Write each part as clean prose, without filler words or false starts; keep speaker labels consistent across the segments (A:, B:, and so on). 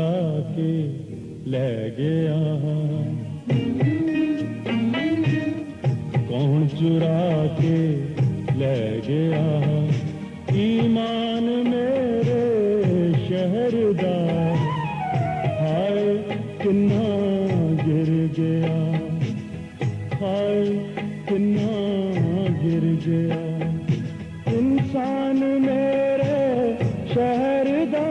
A: चुरा के ले गया, कौन चुरा के ले गया ईमान मेरे शहरदा, हाय किन्ना गिर गया, हाय किन्ना गिर गया इंसान मेरे शहरदा।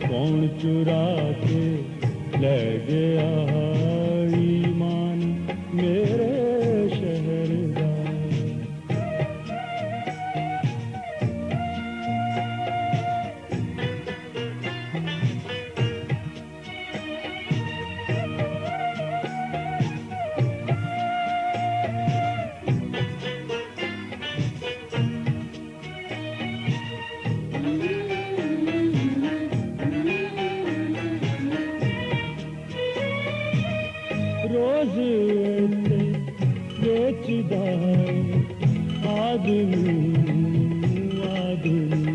A: कौन चुरा के ले गया ईमान मेरे शहरदा। रोज बेचदा आदमी आदमी,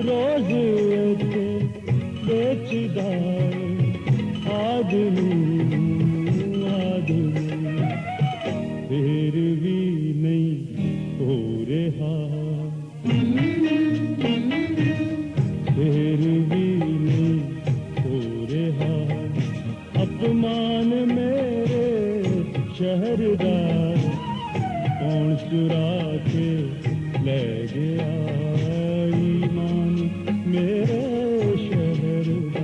A: रोज बेचदा आदमी आदमी, फिर भी नहीं हो रहा, फिर भी नहीं हो रहा अपमान मेरे शहरदार। कौन चुरा के ले गया ईमान मेरे शहरदार।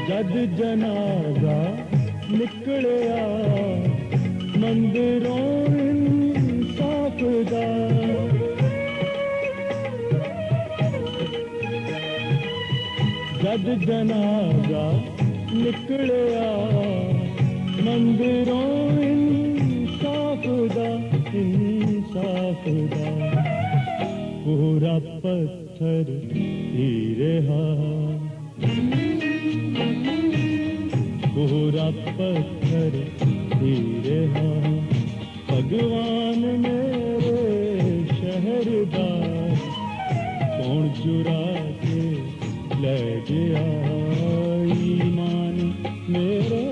A: जद जनाजा निकलिया मंदिरों इंसाफ दा, जद जनाजा निकलिया मंदिरों इंसाफ दा, इंसाफ दा पूरा पत्थर ही रहा, पूरा पत्थर ही रहा भगवान मेरे शहरदार। कौन चुरा के ले गया ईमान मेरे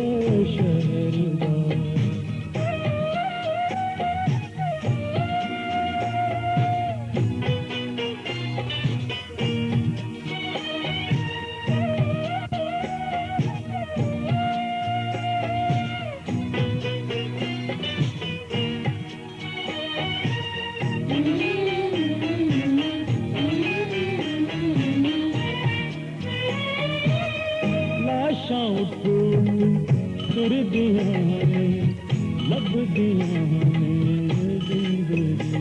A: शहरदार। तुरदियां ने लभदियां ने जिंदगी,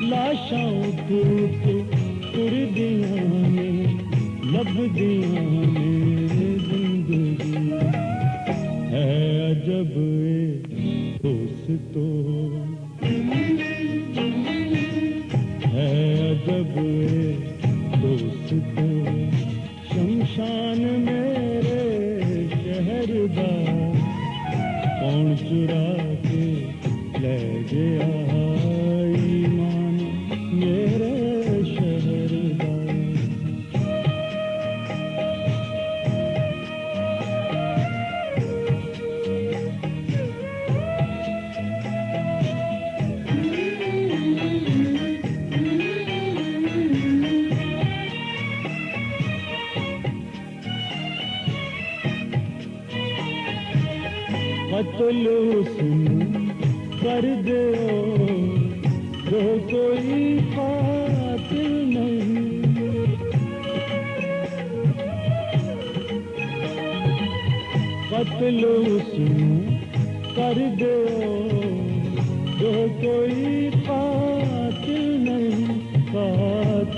A: लाशां उठ तुरदियां ने लभदियां ने जिंदगी। है अजब दोस्तो, है अजब दोस्तो शमशान मेरे शहरदार। कौन चुरा के ले गया ईमान मेरे शहरदार। मतलूस कर दो जो कोई कातिल नहीं, मतलूस कर दो जो कोई कातिल नहीं।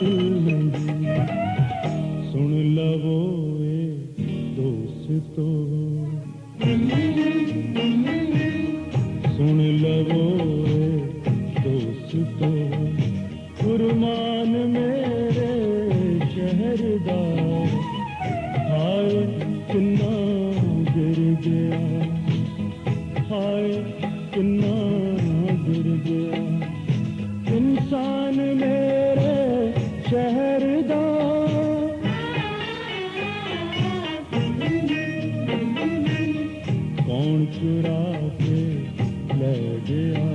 A: दिल नहीं। सुन लवो ए दोस्तों, सुन लवो ए दोस्तों, कुर्बान मेरे शहरदार, हाय किन्ना गिर गया, हाय किन्ना गिर गया, इंसान मेरे शहरदार। कौन चुरा के ले गया,